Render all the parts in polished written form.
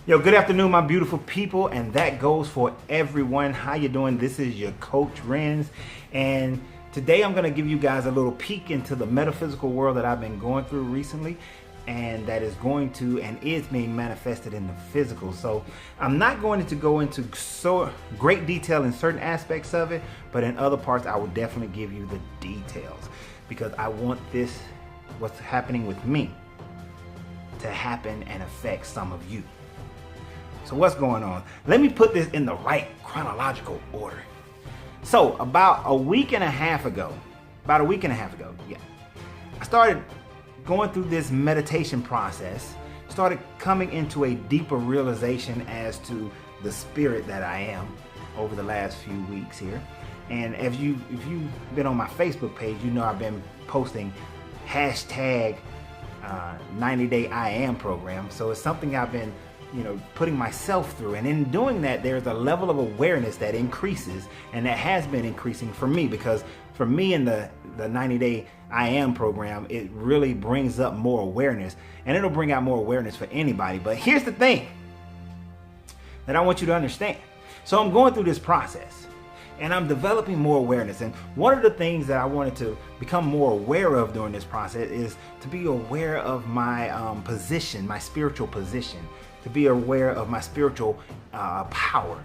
Yo, good afternoon, my beautiful people, and that goes for everyone. How you doing? This is your coach Renz, and today I'm going to give you guys a little peek into the metaphysical world that I've been going through recently, and that is going to and is being manifested in the physical. So I'm not going to go into so great detail in certain aspects of it, but in other parts I will definitely give you the details, because I want this, what's happening with me, to happen and affect some of you. So what's going on? Let me put this in the right chronological order. So about a week and a half ago, yeah, I started going through this meditation process, started coming into a deeper realization as to the spirit that I am over the last few weeks here. And if you've been on my Facebook page, you know I've been posting hashtag 90-day I am program. So it's something I've been putting myself through, and in doing that there's a level of awareness that increases, and that has been increasing for me, because for me in the 90-day I am program, it really brings up more awareness, and it'll bring out more awareness for anybody. But here's the thing that I want you to understand. So I'm going through this process and I'm developing more awareness, and one of the things that I wanted to become more aware of during this process is to be aware of my position, my spiritual position, to be aware of my spiritual power,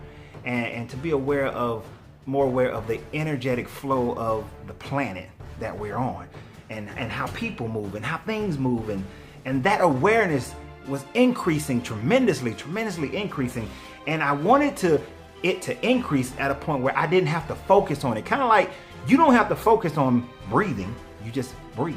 and to be more aware of the energetic flow of the planet that we're on, and how people move and how things move, and that awareness was increasing tremendously increasing, and I wanted it to increase at a point where I didn't have to focus on it. Kind of like you don't have to focus on breathing, you just breathe.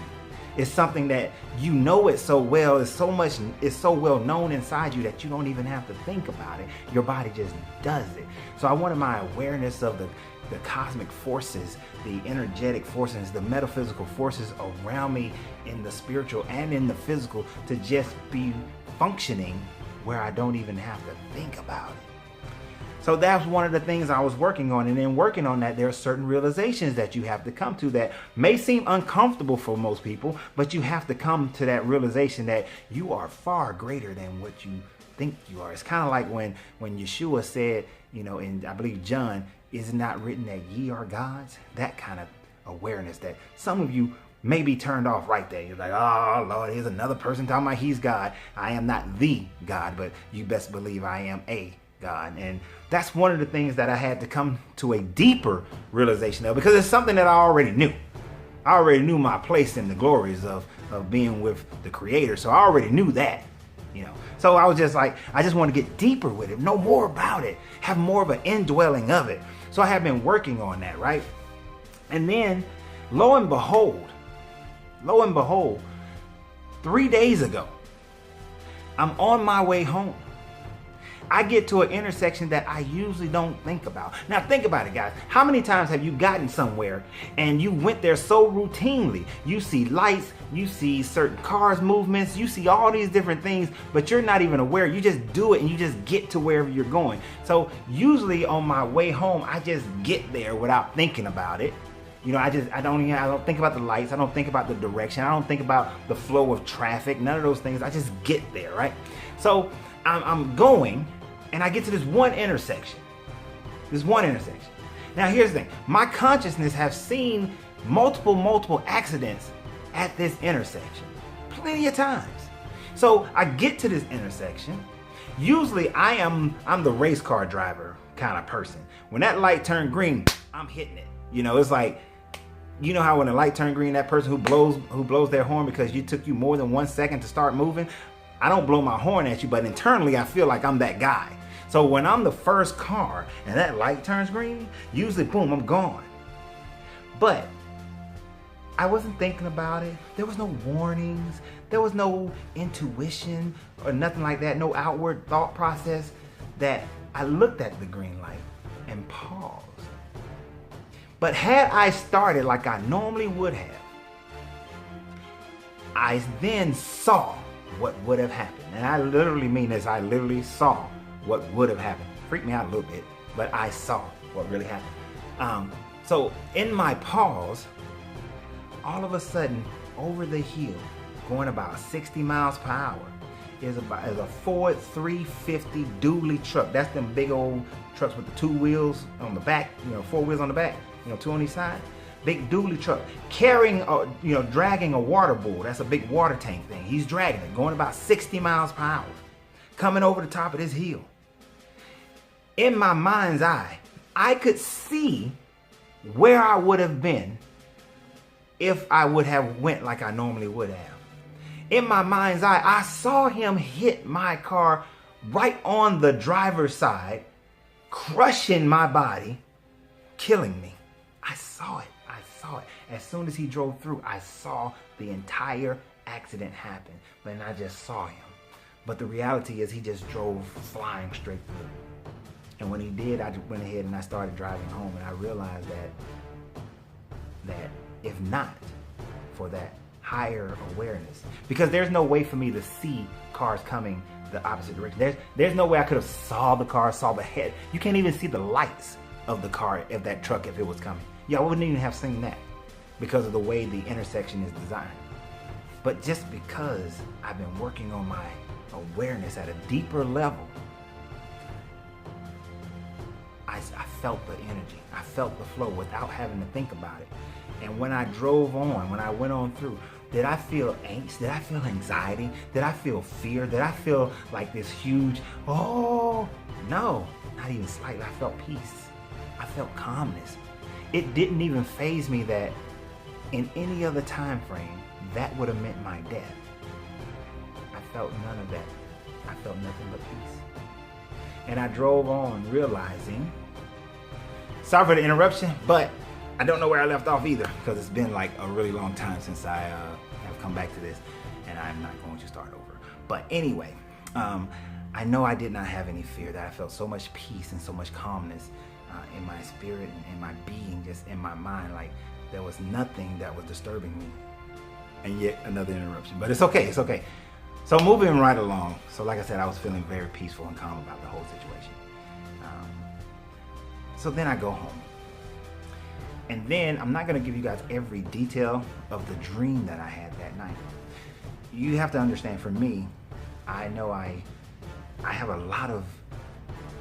It's something that you know it so well, it's so well known inside you that you don't even have to think about it. Your body just does it. So I wanted my awareness of the cosmic forces, the energetic forces, the metaphysical forces around me in the spiritual and in the physical to just be functioning where I don't even have to think about it. So that's one of the things I was working on. And in working on that, there are certain realizations that you have to come to that may seem uncomfortable for most people, but you have to come to that realization that you are far greater than what you think you are. It's kind of like when Yeshua said, in I believe John, is it not written that ye are gods? That kind of awareness that some of you may be turned off right there. You're like, oh Lord, here's another person talking about he's God. I am not the God, but you best believe I am a God. And that's one of the things that I had to come to a deeper realization of, because it's something that I already knew. I already knew my place in the glories of being with the Creator. So I already knew that, So I was just like, I just want to get deeper with it, know more about it, have more of an indwelling of it. So I have been working on that, right? And then lo and behold, 3 days ago, I'm on my way home. I get to an intersection that I usually don't think about. Now think about it, guys. How many times have you gotten somewhere and you went there so routinely? You see lights, you see certain cars movements, you see all these different things, but you're not even aware. You just do it and you just get to wherever you're going. So usually on my way home, I just get there without thinking about it. I don't think about the lights. I don't think about the direction. I don't think about the flow of traffic. None of those things. I just get there, right? So I'm going, and I get to this one intersection. Now here's the thing. My consciousness has seen multiple accidents at this intersection. Plenty of times. So I get to this intersection. Usually I'm the race car driver kind of person. When that light turned green, I'm hitting it. It's like, how when a light turned green, that person who blows their horn because you took you more than 1 second to start moving, I don't blow my horn at you, but internally I feel like I'm that guy. So when I'm the first car and that light turns green, usually boom, I'm gone. But I wasn't thinking about it. There was no warnings. There was no intuition or nothing like that. No outward thought process that I looked at the green light and paused. But had I started like I normally would have, I then saw what would have happened. And I literally mean this. I literally saw what would have happened. Freaked me out a little bit, but I saw what really happened. So in my pause, all of a sudden, over the hill, going about 60 miles per hour, is a Ford 350 dually truck. That's them big old trucks with the 2 wheels on the back, 4 wheels on the back, 2 on each side. Big dually truck carrying, dragging a water bowl. That's a big water tank thing. He's dragging it, going about 60 miles per hour, coming over the top of this hill. In my mind's eye, I could see where I would have been if I would have went like I normally would have. In my mind's eye, I saw him hit my car right on the driver's side, crushing my body, killing me. I saw it. As soon as he drove through, I saw the entire accident happen. But I just saw him. But the reality is he just drove flying straight through. And when he did, I went ahead and I started driving home, and I realized that if not for that higher awareness, because there's no way for me to see cars coming the opposite direction. There's no way I could have saw the car, saw the head. You can't even see the lights of the car if that truck, if it was coming. Y'all wouldn't even have seen that because of the way the intersection is designed. But just because I've been working on my awareness at a deeper level, I felt the energy. I felt the flow without having to think about it. And when I drove on, when I went on through, did I feel angst? Did I feel anxiety? Did I feel fear? Did I feel like this huge, oh, no, not even slightly. I felt peace. I felt calmness. It didn't even faze me that in any other time frame, that would have meant my death. I felt none of that. I felt nothing but peace. And I drove on realizing, sorry for the interruption, but I don't know where I left off either, because it's been like a really long time since I have come back to this, and I'm not going to start over. But anyway, I know I did not have any fear, that I felt so much peace and so much calmness in my spirit and in my being, just in my mind, like there was nothing that was disturbing me. And yet another interruption, but it's okay, it's okay. So moving right along, so like I said, I was feeling very peaceful and calm about the whole situation. So then I go home. And then I'm not going to give you guys every detail of the dream that I had that night. You have to understand, for me, I know I have a lot of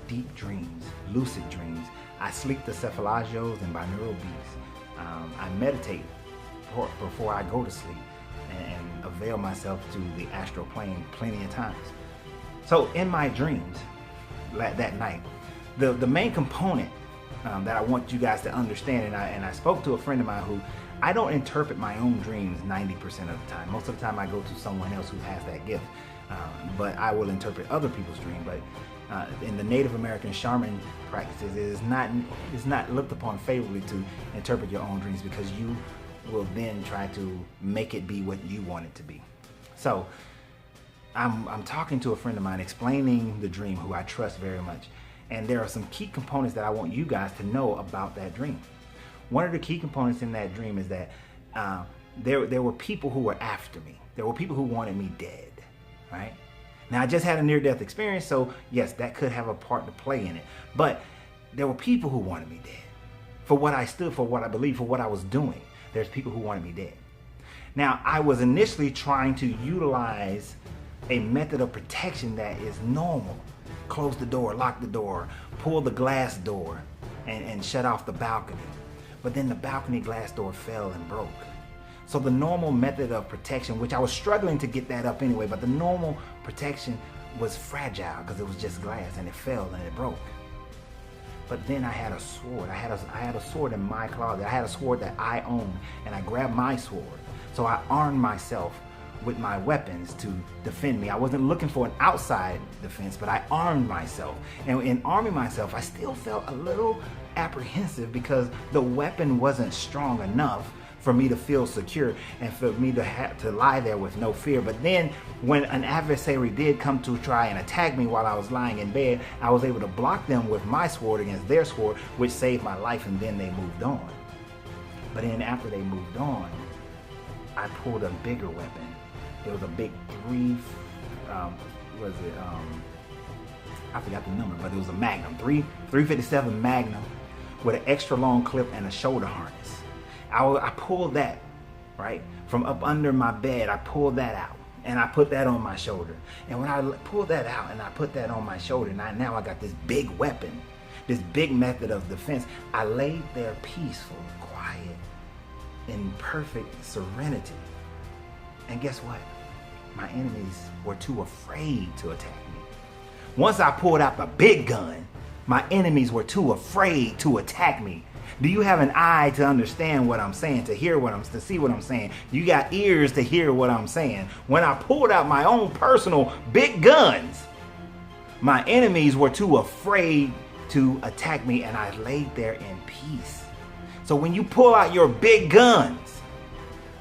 deep dreams, lucid dreams. I sleep the cephalagios and binaural beats. I meditate before I go to sleep and avail myself to the astral plane plenty of times. So in my dreams that night, the main component that I want you guys to understand, and I spoke to a friend of mine who, I don't interpret my own dreams 90% of the time. Most of the time I go to someone else who has that gift, but I will interpret other people's dreams. But in the Native American shaman practices, it is not looked upon favorably to interpret your own dreams, because you will then try to make it be what you want it to be. So I'm talking to a friend of mine, explaining the dream, who I trust very much. And there are some key components that I want you guys to know about that dream. One of the key components in that dream is that there were people who were after me. There were people who wanted me dead, right? Now, I just had a near-death experience, so yes, that could have a part to play in it. But there were people who wanted me dead. For what I stood for, what I believed, for what I was doing. There's people who wanted me dead. Now, I was initially trying to utilize a method of protection that is normal. Close the door, lock the door, pull the glass door, and shut off the balcony. But then the balcony glass door fell and broke. So the normal method of protection, which I was struggling to get that up anyway, but the normal protection was fragile because it was just glass, and it fell and it broke. But then I had a sword. I had a sword in my closet. I had a sword that I owned, and I grabbed my sword. So I armed myself with my weapons to defend me. I wasn't looking for an outside defense, but I armed myself. And in arming myself, I still felt a little apprehensive because the weapon wasn't strong enough for me to feel secure and for me to have to lie there with no fear. But then when an adversary did come to try and attack me while I was lying in bed, I was able to block them with my sword against their sword, which saved my life, and then they moved on. But then after they moved on, I pulled a bigger weapon. It was a big I forgot the number, but it was a Magnum, 357 Magnum with an extra long clip and a shoulder harness. I pulled that, right, from up under my bed. I pulled that out, And I put that on my shoulder. And when I pulled that out and I put that on my shoulder, now I got this big weapon, this big method of defense. I laid there peaceful, quiet, in perfect serenity. And guess what? My enemies were too afraid to attack me. Once I pulled out the big gun, my enemies were too afraid to attack me. Do you have an eye to understand what I'm saying, to hear what to see what I'm saying? You got ears to hear what I'm saying. When I pulled out my own personal big guns, my enemies were too afraid to attack me, and I laid there in peace. So when you pull out your big guns,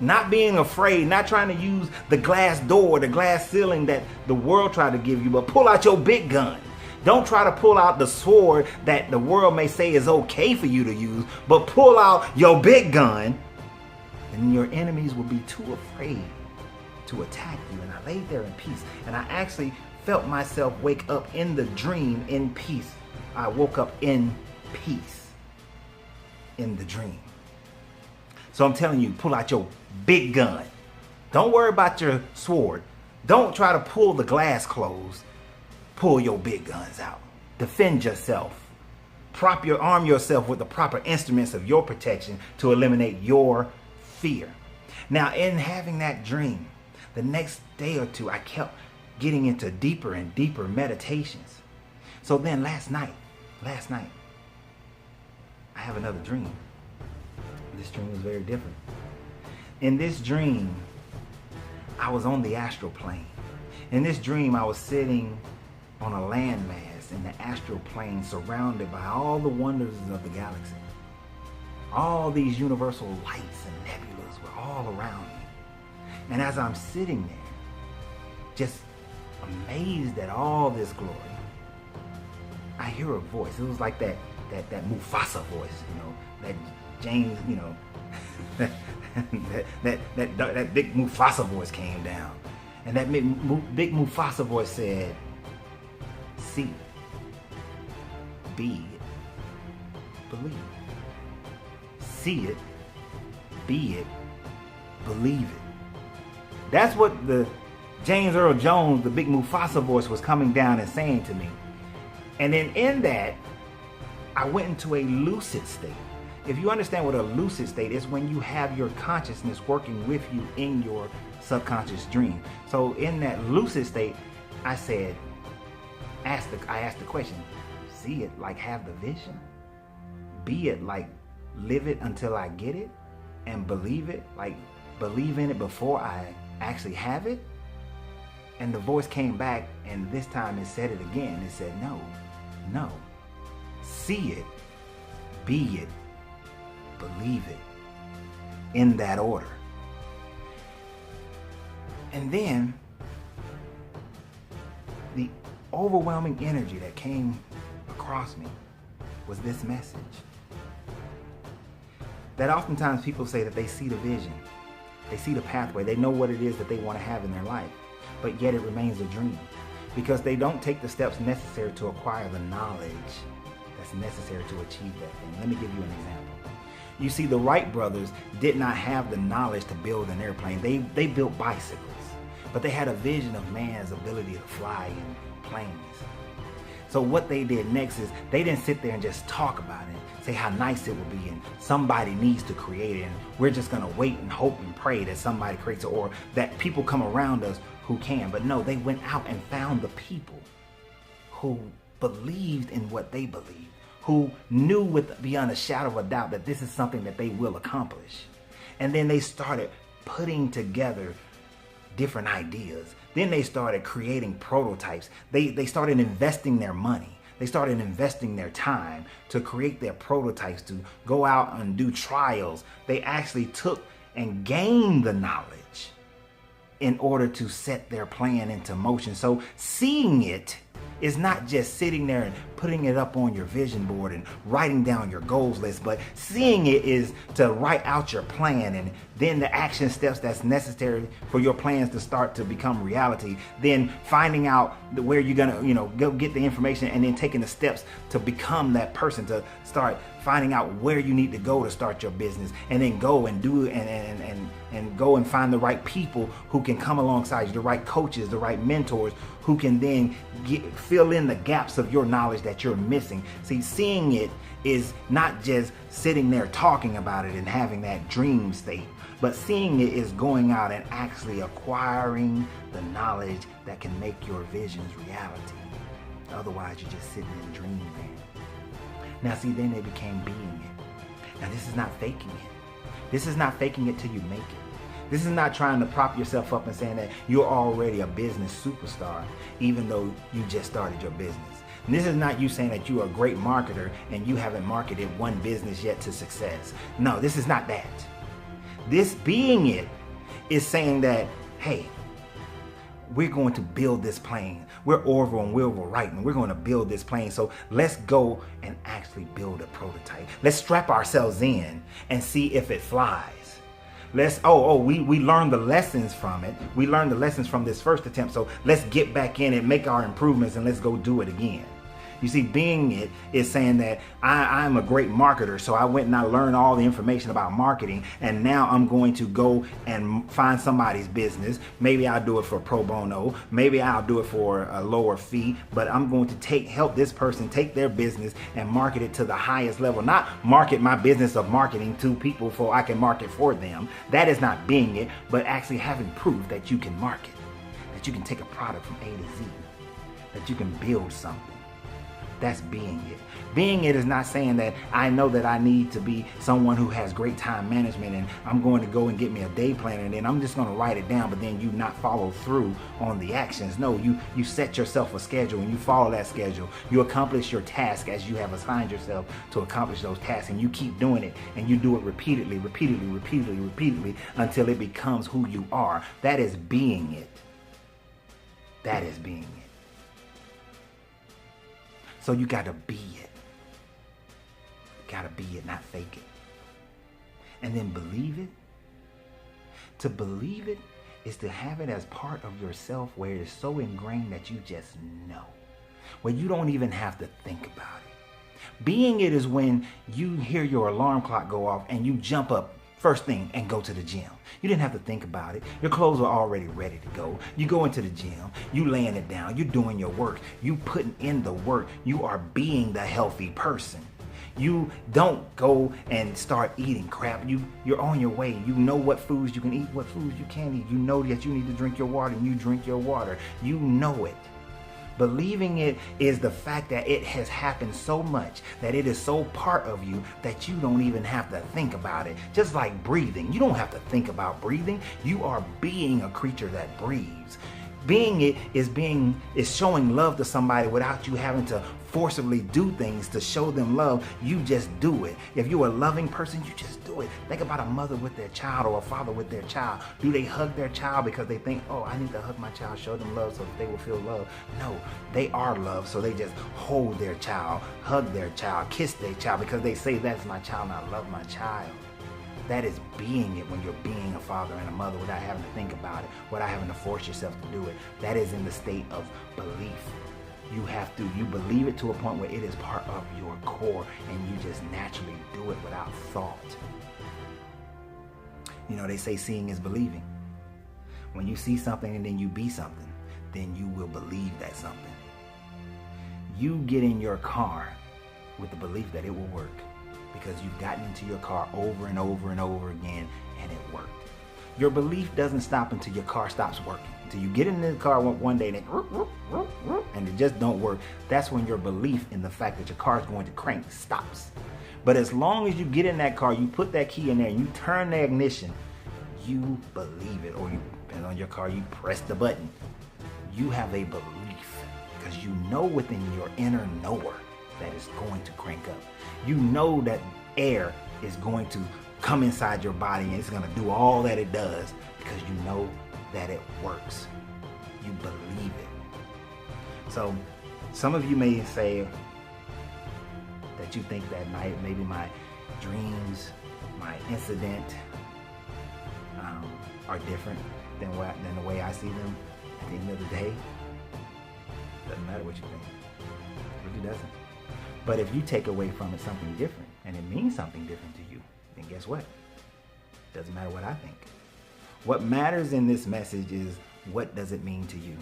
not being afraid, not trying to use the glass door, the glass ceiling that the world tried to give you, but pull out your big gun. Don't try to pull out the sword that the world may say is okay for you to use, but pull out your big gun, and your enemies will be too afraid to attack you. And I laid there in peace, and I actually felt myself wake up in the dream in peace. I woke up in peace in the dream. So I'm telling you, pull out your big gun. Don't worry about your sword. Don't try to pull the glass closed. Pull your big guns out. Defend yourself. Arm yourself with the proper instruments of your protection to eliminate your fear. Now, in having that dream, the next day or two, I kept getting into deeper and deeper meditations. So then last night, I have another dream. This dream was very different. In this dream, I was on the astral plane. In this dream, I was sitting on a landmass in the astral plane, surrounded by all the wonders of the galaxy. All these universal lights and nebulas were all around me. And as I'm sitting there, just amazed at all this glory, I hear a voice. It was like that Mufasa voice, that James, that big Mufasa voice came down. And that big Mufasa voice said, "See it, be it, believe it. See it, be it, believe it." That's what the James Earl Jones, the big Mufasa voice, was coming down and saying to me. And then in that, I went into a lucid state. If you understand what a lucid state is, when you have your consciousness working with you in your subconscious dream. So in that lucid state, I asked the question, see it like have the vision, be it like live it until I get it, and believe it like believe in it before I actually have it. And the voice came back, and this time it said it again. It said, no, see it, be it, believe it, in that order. And then the overwhelming energy that came across me was this message. That oftentimes people say that they see the vision, they see the pathway, they know what it is that they want to have in their life, but yet it remains a dream because they don't take the steps necessary to acquire the knowledge that's necessary to achieve that thing. Let me give you an example. You see, the Wright brothers did not have the knowledge to build an airplane. They built bicycles, but they had a vision of man's ability to fly in planes. So what they did next is they didn't sit there and just talk about it, say how nice it would be and somebody needs to create it and we're just gonna wait and hope and pray that somebody creates it or that people come around us who can. But no, they went out and found the people who believed in what they believed, who knew beyond a shadow of a doubt that this is something that they will accomplish. And then they started putting together different ideas. Then they started creating prototypes. They started investing their money. They started investing their time to create their prototypes, to go out and do trials. They actually took and gained the knowledge in order to set their plan into motion. So seeing it is not just sitting there and putting it up on your vision board and writing down your goals list, but seeing it is to write out your plan and then the action steps that's necessary for your plans to start to become reality. Then finding out where you're gonna, go get the information and then taking the steps to become that person, to start finding out where you need to go to start your business and then go and do and and go and find the right people who can come alongside you, the right coaches, the right mentors who can then fill in the gaps of your knowledge that you're missing. See, seeing it is not just sitting there talking about it and having that dream state, but seeing it is going out and actually acquiring the knowledge that can make your visions reality. Otherwise, you're just sitting in dreamland. Now, see, then they became being it. Now, this is not faking it. This is not faking it till you make it. This is not trying to prop yourself up and saying that you're already a business superstar, even though you just started your business. And this is not you saying that you're a great marketer and you haven't marketed one business yet to success. No, this is not that. This being it is saying that, hey, we're going to build this plane. We're Orville and Wilbur Wright, and we're going to build this plane. So let's go and actually build a prototype. Let's strap ourselves in and see if it flies. We learned the lessons from it. We learned the lessons from this first attempt. So let's get back in and make our improvements and let's go do it again. You see, being it is saying that I'm a great marketer, so I went and I learned all the information about marketing, and now I'm going to go and find somebody's business. Maybe I'll do it for pro bono, maybe I'll do it for a lower fee, but I'm going to help this person take their business and market it to the highest level. Not market my business of marketing to people so I can market for them. That is not being it, but actually having proof that you can market, that you can take a product from A to Z, that you can build something. That's being it. Being it is not saying that I know that I need to be someone who has great time management and I'm going to go and get me a day planner and then I'm just going to write it down, but then you not follow through on the actions. No, you set yourself a schedule and you follow that schedule. You accomplish your task as you have assigned yourself to accomplish those tasks, and you keep doing it and you do it repeatedly until it becomes who you are. That is being it. That is being it. So you got to be it. Got to be it, not fake it. And then believe it. To believe it is to have it as part of yourself where it's so ingrained that you just know. Where you don't even have to think about it. Being it is when you hear your alarm clock go off and you jump up first thing and go to the gym. You didn't have to think about it. Your clothes are already ready to go. You go into the gym, you laying it down, you're doing your work, you putting in the work, you are being the healthy person. You don't go and start eating crap. You're on your way. You know what foods you can eat, what foods you can't eat. You know that you need to drink your water and you drink your water. You know it. Believing it is the fact that it has happened so much, that it is so part of you that you don't even have to think about it. Just like breathing. You don't have to think about breathing. You are being a creature that breathes. Being it is showing love to somebody without you having to forcibly do things to show them love. You just do it. If you're a loving person, you just do it. Think about a mother with their child or a father with their child. Do they hug their child because they think, oh, I need to hug my child, show them love so that they will feel love? No, they are loved, so they just hold their child, hug their child, kiss their child because they say, that's my child and I love my child. That is being it when you're being a father and a mother without having to think about it, without having to force yourself to do it. That is in the state of belief. You believe it to a point where it is part of your core and you just naturally do it without thought. You know, they say seeing is believing. When you see something and then you be something, then you will believe that something. You get in your car with the belief that it will work because you've gotten into your car over and over and over again and it worked. Your belief doesn't stop until your car stops working. Until you get in the car one day and it just don't work. That's when your belief in the fact that your car is going to crank stops. But as long as you get in that car, you put that key in there and you turn the ignition, you believe it. Or you, depending on your car, you press the button. You have a belief because you know within your inner knower that it's going to crank up. You know that air is going to come inside your body and it's going to do all that it does because you know that it works. You believe it. So some of you may say that you think that maybe my dreams, my incident are different than the way I see them at the end of the day. Doesn't matter what you think. It really doesn't. But if you take away from it something different and it means something different to you, then guess what? Doesn't matter what I think. What matters in this message is, what does it mean to you?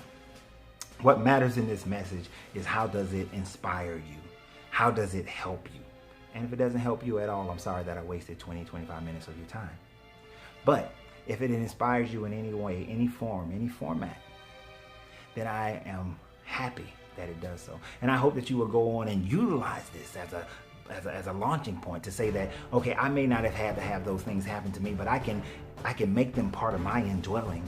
What matters in this message is, how does it inspire you? How does it help you? And if it doesn't help you at all, I'm sorry that I wasted 20, 25 minutes of your time. But if it inspires you in any way, any form, any format, then I am happy that it does so. And I hope that you will go on and utilize this as a launching point to say that, okay, I may not have had to have those things happen to me, but I can make them part of my indwelling.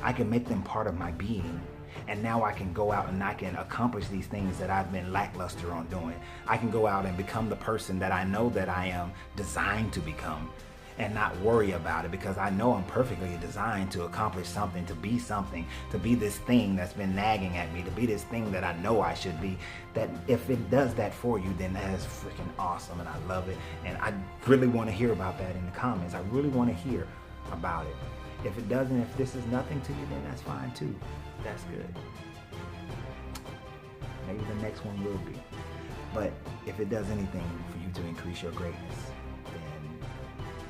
I can make them part of my being. And now I can go out and I can accomplish these things that I've been lackluster on doing. I can go out and become the person that I know that I am designed to become, and not worry about it, because I know I'm perfectly designed to accomplish something, to be this thing that's been nagging at me, to be this thing that I know I should be. That if it does that for you, then that is freaking awesome, and I love it. And I really want to hear about that in the comments. I really want to hear about it. If it doesn't, if this is nothing to you, then that's fine too. That's good. Maybe the next one will be. But if it does anything for you to increase your greatness, then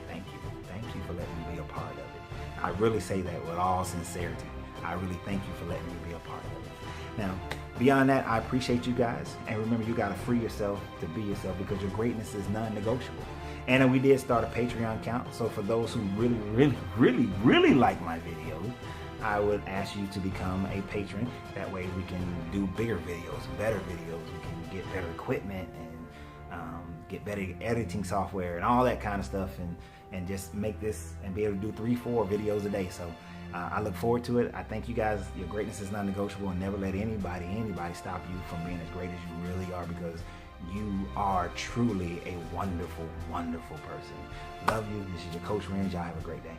thank you. Thank you for letting me be a part of it. I really say that with all sincerity. I really thank you for letting me be a part of it. Now, beyond that, I appreciate you guys. And remember, you got to free yourself to be yourself, because your greatness is non-negotiable. And we did start a Patreon account. So for those who really like my videos, I would ask you to become a patron. That way we can do bigger videos, better videos. We can get better equipment and get better editing software and all that kind of stuff, and just make this and be able to do 3-4 videos a day. So I look forward to it. I thank you guys. Your greatness is non-negotiable, and never let anybody stop you from being as great as you really are, because you are truly a wonderful, wonderful person. Love you. This is your Coach Renz. Y'all have a great day.